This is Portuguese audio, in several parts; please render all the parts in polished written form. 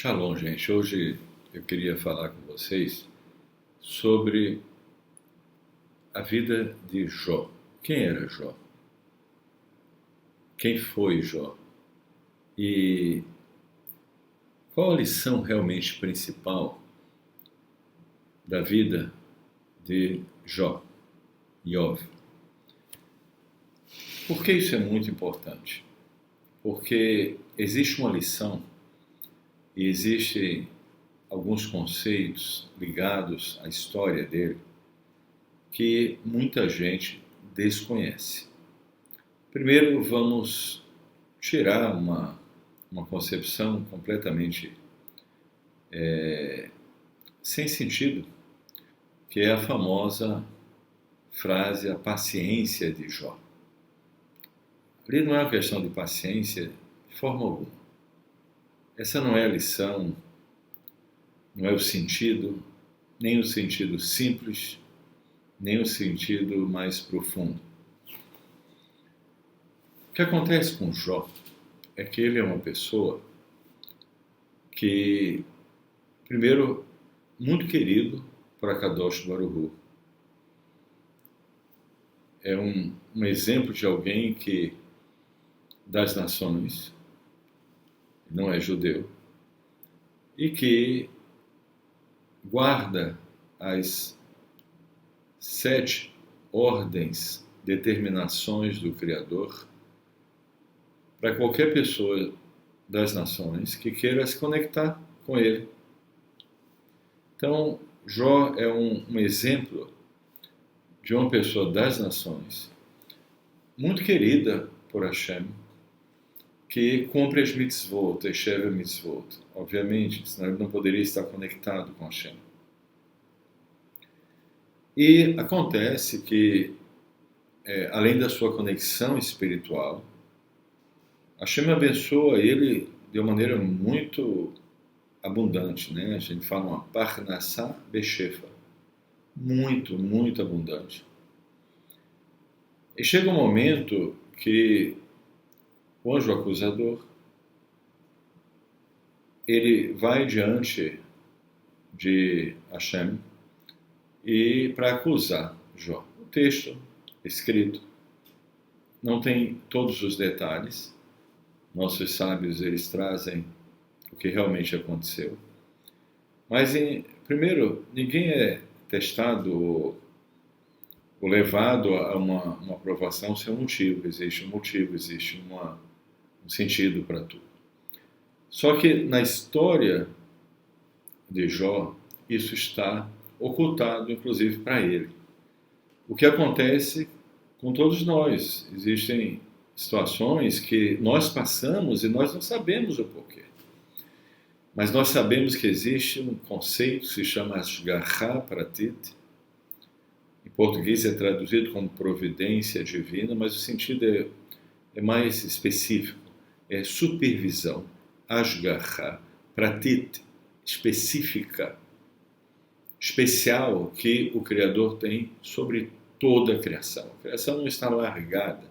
Shalom, gente. Hoje eu queria falar com vocês sobre a vida de Jó. Quem era Jó? Quem foi Jó? E qual a lição realmente principal da vida de Jó, Iov? Por que isso é muito importante? Porque existe uma lição e existem alguns conceitos ligados à história dele que muita gente desconhece. Primeiro, vamos tirar uma concepção completamente sem sentido, que é a famosa frase, a paciência de Jó. Ali não é uma questão de paciência de forma alguma. Essa não é a lição, não é o sentido, nem o sentido simples, nem o sentido mais profundo. O que acontece com Jó é que ele é uma pessoa que, primeiro, muito querido por Akadosh Baruch Hu. É um exemplo de alguém que, das nações, não é judeu, e que guarda as 7 ordens, determinações do Criador para qualquer pessoa das nações que queira se conectar com ele. Então, Jó é um exemplo de uma pessoa das nações, muito querida por Hashem, que cumpre as mitzvot, Eshev mitzvot, obviamente, senão ele não poderia estar conectado com Hashem. E acontece que, além da sua conexão espiritual, Hashem abençoa ele de uma maneira muito abundante, né? A gente fala uma parnassá beshefa, muito, muito abundante. E chega um momento que o anjo acusador, ele vai diante de Hashem e para acusar Jó. O texto escrito não tem todos os detalhes. Nossos sábios, eles trazem o que realmente aconteceu. Mas, primeiro, ninguém é testado ou levado a uma aprovação sem um motivo. Existe um motivo, existe um sentido para tudo. Só que na história de Jó, isso está ocultado, inclusive, para ele. O que acontece com todos nós? Existem situações que nós passamos e nós não sabemos o porquê. Mas nós sabemos que existe um conceito que se chama Ashgaha Pratit. Em português é traduzido como providência divina, mas o sentido é mais específico. É supervisão, Ashgaha Pratit, específica, especial, que o Criador tem sobre toda a criação. A criação não está largada.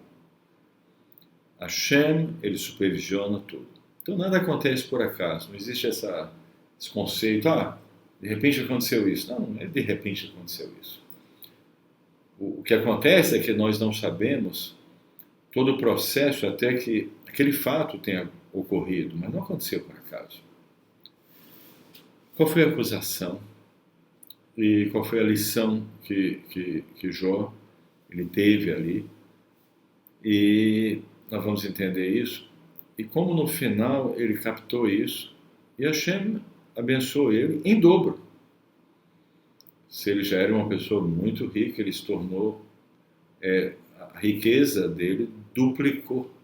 Hashem, ele supervisiona tudo. Então nada acontece por acaso, não existe esse conceito, de repente aconteceu isso. Não é de repente aconteceu isso. O que acontece é que nós não sabemos todo o processo até que aquele fato tenha ocorrido, mas não aconteceu por acaso. Qual foi a acusação? E qual foi a lição que Jó ele teve ali? E nós vamos entender isso. E como no final ele captou isso, e Hashem abençoou ele em dobro. Se ele já era uma pessoa muito rica, ele se tornou, a riqueza dele duplicou.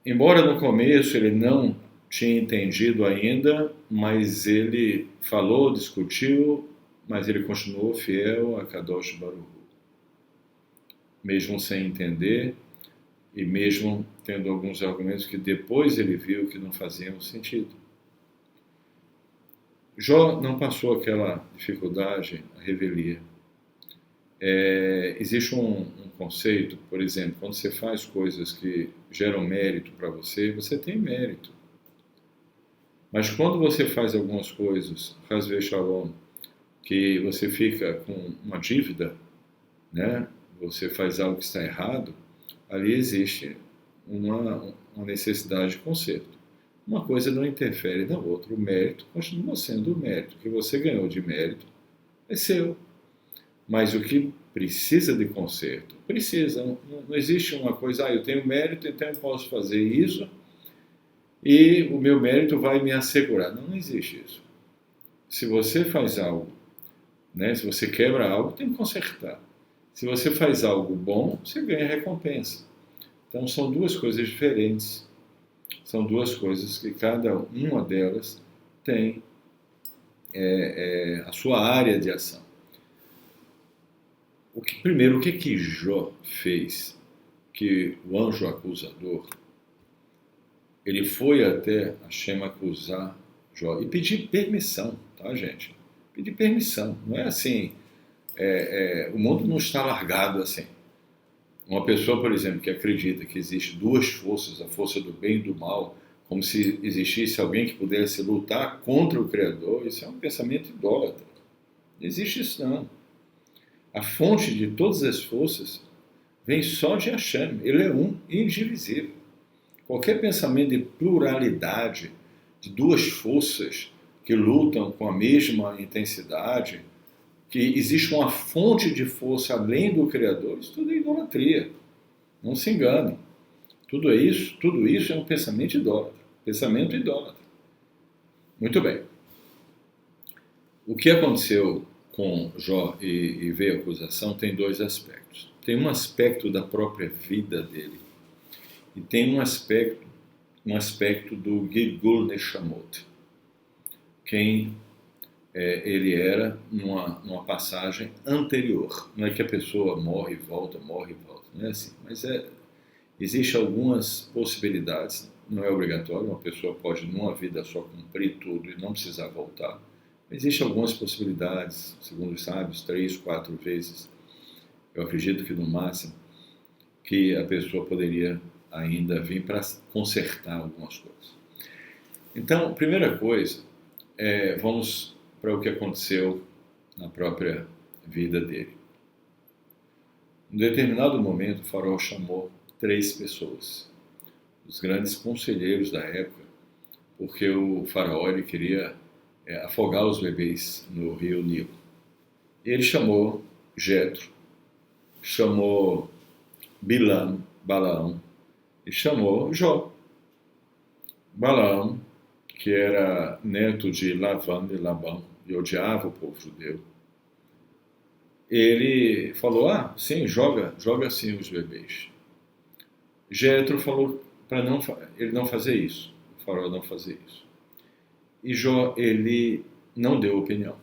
Embora no começo ele não tinha entendido ainda, mas ele falou, discutiu, mas ele continuou fiel a Kadosh Baruch Hu. Mesmo sem entender, e mesmo tendo alguns argumentos que depois ele viu que não faziam sentido. Jó não passou aquela dificuldade, a revelia. Existe um conceito, por exemplo, quando você faz coisas que geram mérito para você, você tem mérito. Mas quando você faz algumas coisas, Haz Shalom, que você fica com uma dívida, né? Você faz algo que está errado, ali existe uma necessidade de conserto. Uma coisa não interfere na outra. O mérito continua sendo o mérito. O que você ganhou de mérito é seu. Mas o que precisa de conserto? Precisa. Não existe uma coisa, eu tenho mérito, então eu posso fazer isso e o meu mérito vai me assegurar. Não, não existe isso. Se você faz algo, né, se você quebra algo, tem que consertar. Se você faz algo bom, você ganha recompensa. Então são duas coisas diferentes. São duas coisas que cada uma delas tem a sua área de ação. Primeiro, o que Jó fez? Que o anjo acusador, ele foi até Hashem acusar Jó e pedir permissão, tá, gente? Pedir permissão. Não é assim, o mundo não está largado assim. Uma pessoa, por exemplo, que acredita que existe duas forças, a força do bem e do mal, como se existisse alguém que pudesse lutar contra o Criador, isso é um pensamento idólatra. Não existe isso, não. A fonte de todas as forças vem só de Hashem. Ele é um e indivisível. Qualquer pensamento de pluralidade, de duas forças que lutam com a mesma intensidade, que existe uma fonte de força além do Criador, isso tudo é idolatria. Não se engane. Tudo isso é um pensamento idólatra. Pensamento idólatra. Muito bem. O que aconteceu com Jó e veio a acusação tem dois aspectos. Tem um aspecto da própria vida dele e tem um aspecto do Gilgul Neshamot. Quem ele era numa passagem anterior. Não é que a pessoa morre e volta, não é assim. Mas existem algumas possibilidades, não é obrigatório, uma pessoa pode numa vida só cumprir tudo e não precisar voltar. Existem algumas possibilidades, segundo os sábios, 3, 4 vezes, eu acredito que no máximo, que a pessoa poderia ainda vir para consertar algumas coisas. Então, primeira coisa, vamos para o que aconteceu na própria vida dele. Em determinado momento, o faraó chamou 3 pessoas, os grandes conselheiros da época, porque o faraó ele queria afogar os bebês no rio Nilo. E ele chamou Jetro, chamou Balaão e chamou Jó. Balaão, que era neto de Lavã e Labão e odiava o povo judeu, ele falou, sim, joga assim os bebês. Jetro falou para ele não fazer isso, o faraó não fazer isso. E Jó, ele não deu opinião.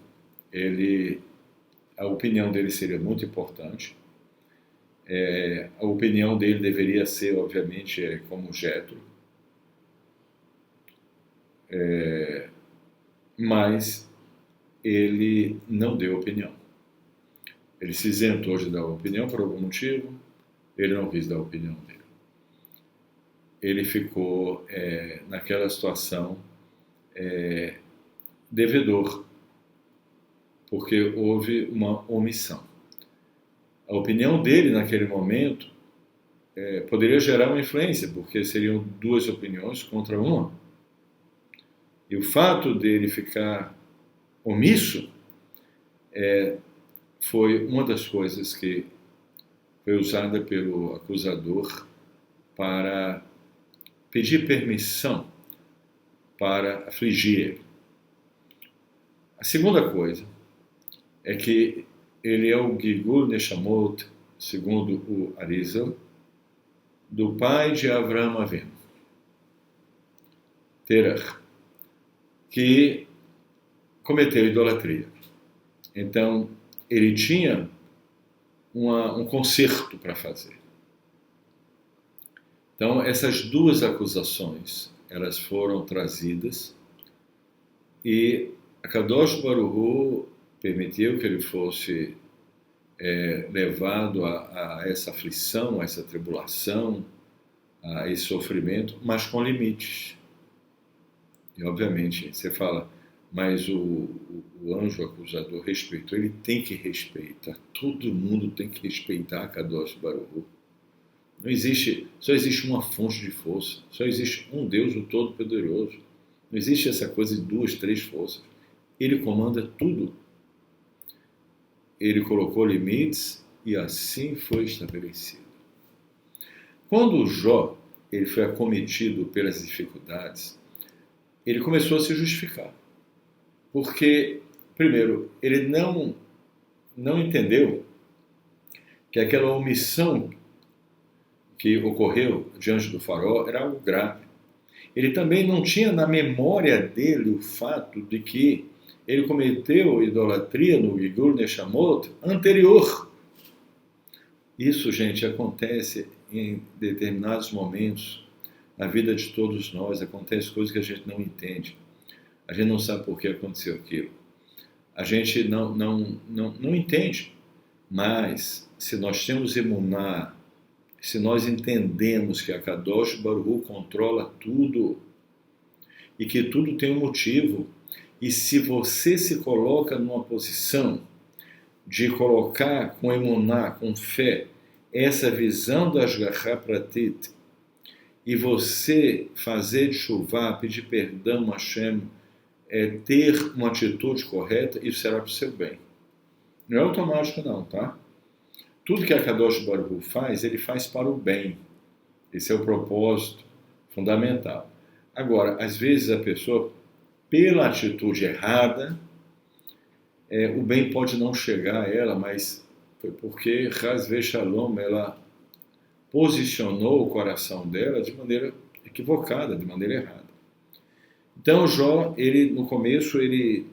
A opinião dele seria muito importante. A opinião dele deveria ser, obviamente, como Jetro. Mas ele não deu opinião. Ele se isentou de dar opinião por algum motivo, ele não quis dar a opinião dele. Ele ficou naquela situação devedor, porque houve uma omissão. A opinião dele naquele momento poderia gerar uma influência, porque seriam 2 opiniões contra uma. E o fato dele ficar omisso foi uma das coisas que foi usada pelo acusador para pedir permissão para afligir ele. A segunda coisa é que ele é o Gilgul Neshamot, segundo o Arizal, do pai de Avraham Avinu, Terach, que cometeu idolatria. Então, ele tinha um conserto para fazer. Então, essas 2 acusações, elas foram trazidas e a Kadosh Baruch Hu permitiu que ele fosse levado a essa aflição, a essa tribulação, a esse sofrimento, mas com limites. E, obviamente, você fala, mas o anjo acusador respeitou, ele tem que respeitar. Todo mundo tem que respeitar a Kadosh Baruch Hu. Não existe, só existe uma fonte de força, só existe um Deus, o Todo-Poderoso. Não existe essa coisa de duas, três forças. Ele comanda tudo. Ele colocou limites e assim foi estabelecido. Quando Jó ele foi acometido pelas dificuldades, ele começou a se justificar. Porque, primeiro, ele não entendeu que aquela omissão que ocorreu diante do faraó era algo grave. Ele também não tinha na memória dele o fato de que ele cometeu idolatria no Gilgul Neshamot anterior. Isso, gente, acontece em determinados momentos na vida de todos nós, acontece coisas que a gente não entende. A gente não sabe por que aconteceu aquilo. A gente não entende. Mas, se nós temos emuná, se nós entendemos que a Kadosh Baruch Hu controla tudo e que tudo tem um motivo, e se você se coloca numa posição de colocar com emuná, com fé, essa visão da Ashgaha Pratit, e você fazer chuvá, pedir perdão a Hashem, ter uma atitude correta, isso será para o seu bem. Não é automático não, tá? Tudo que a Kadosh Baruch Hu faz, ele faz para o bem. Esse é o propósito fundamental. Agora, às vezes a pessoa, pela atitude errada, o bem pode não chegar a ela, mas foi porque Hasve Shalom, ela posicionou o coração dela de maneira equivocada, de maneira errada. Então Jó, ele no começo, ele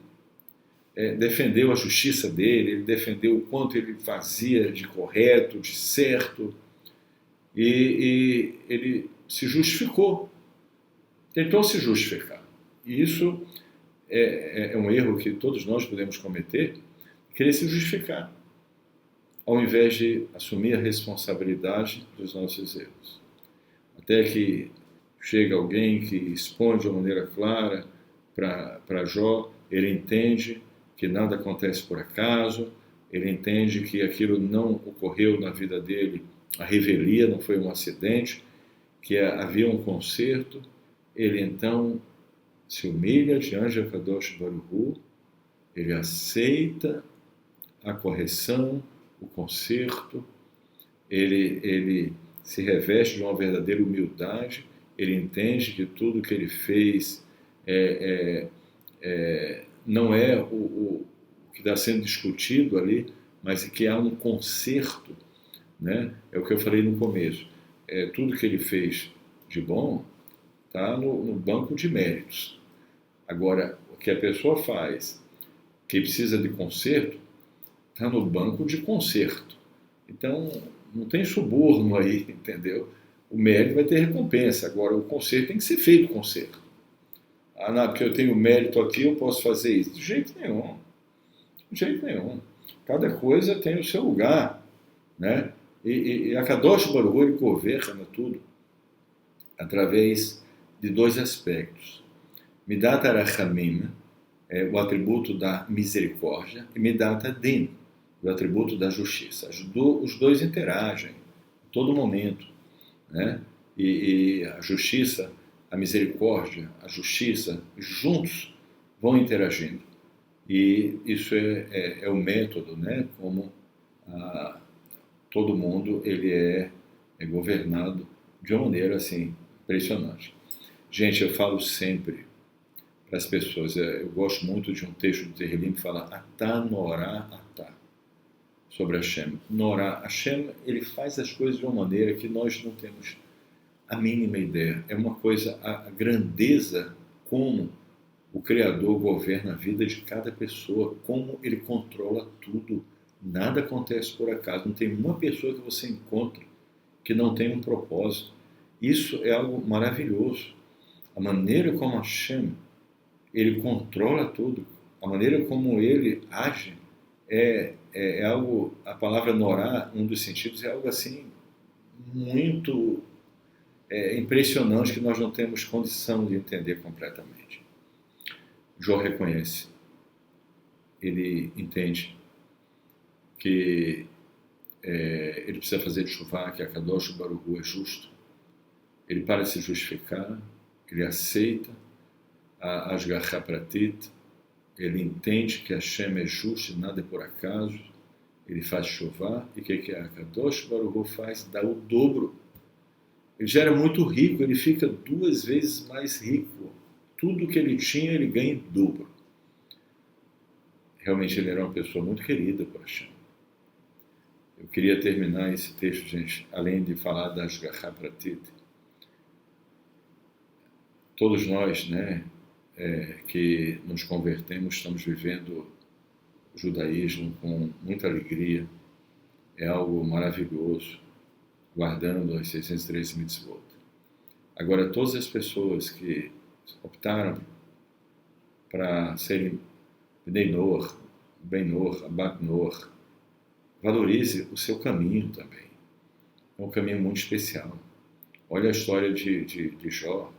defendeu a justiça dele, ele defendeu o quanto ele fazia de correto, de certo, e ele se justificou, tentou se justificar. E isso é um erro que todos nós podemos cometer, querer se justificar, ao invés de assumir a responsabilidade dos nossos erros. Até que chega alguém que expõe de uma maneira clara para Jó, ele entende que nada acontece por acaso, ele entende que aquilo não ocorreu na vida dele, a revelia, não foi um acidente, que havia um conserto, ele então se humilha diante de Kadosh Baruch Hu, ele aceita a correção, o conserto, ele se reveste de uma verdadeira humildade, ele entende que tudo que ele fez não é o que está sendo discutido ali, mas que há um conserto, né? É o que eu falei no começo. Tudo que ele fez de bom está no banco de méritos. Agora, o que a pessoa faz, que precisa de conserto, está no banco de conserto. Então, não tem suborno aí, entendeu? O mérito vai ter recompensa. Agora, o conserto tem que ser feito conserto. Não, porque eu tenho mérito aqui, eu posso fazer isso. De jeito nenhum. De jeito nenhum. Cada coisa tem o seu lugar, né? E a Kadosh Baruch Hu, ele governa tudo através de dois aspectos. Midat HaRachamim, o atributo da misericórdia, e Midat HaDin, o atributo da justiça. Os dois interagem em todo momento, né? E a justiça, a misericórdia, a justiça, juntos vão interagindo. E isso é o método, né? Como todo mundo ele é governado de uma maneira assim impressionante. Gente, eu falo sempre para as pessoas, eu gosto muito de um texto do Tehillim que fala Atá Norá Atá, sobre Hashem. Norá, Hashem, ele faz as coisas de uma maneira que nós não temos a mínima ideia. É uma coisa, a grandeza como o Criador governa a vida de cada pessoa, como ele controla tudo. Nada acontece por acaso. Não tem uma pessoa que você encontra que não tem um propósito. Isso é algo maravilhoso. A maneira como Hashem, ele controla tudo, a maneira como ele age é algo, a palavra norá, um dos sentidos, é algo assim muito impressionante que nós não temos condição de entender completamente. Jó reconhece, ele entende que ele precisa fazer de chuvá, que a Kadosh Baruch Hu é justo. Ele para de se justificar, ele aceita a Ashgaha Pratit, ele entende que Hashem é justo e nada é por acaso, ele faz chuvá, e o que a Kadosh Baruch Hu faz? Dá o dobro. Ele já era muito rico, ele fica 2 vezes mais rico. Tudo que ele tinha, ele ganha em dobro. Realmente ele era uma pessoa muito querida por Hashem. Eu queria terminar esse texto, gente, além de falar da Ashgaha Pratit. Todos nós, né, que nos convertemos, estamos vivendo o judaísmo com muita alegria. É algo maravilhoso, guardando as 613 mitzvot. Agora, todas as pessoas que optaram para serem Bnei Noach, Ben Noach, Abat Noach, valorize o seu caminho também. É um caminho muito especial. Olha a história de Jó,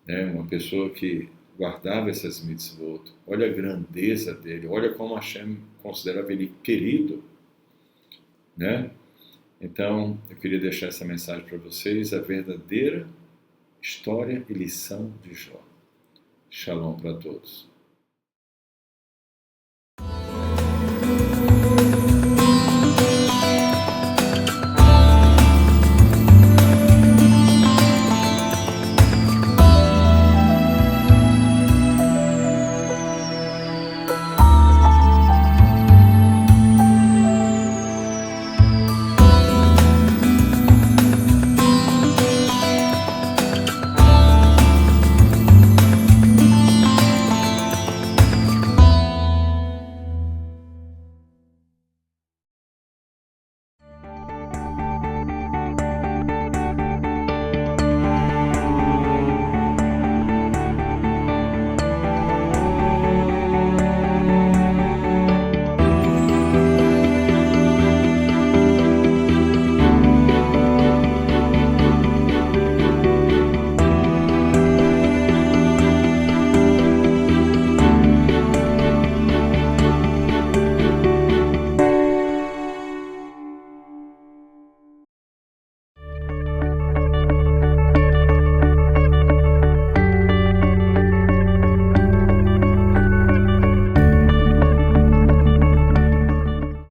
né? Uma pessoa que guardava essas mitzvot. Olha a grandeza dele, olha como Hashem considerava ele querido, né? Então, eu queria deixar essa mensagem para vocês, a verdadeira história e lição de Jó. Shalom para todos.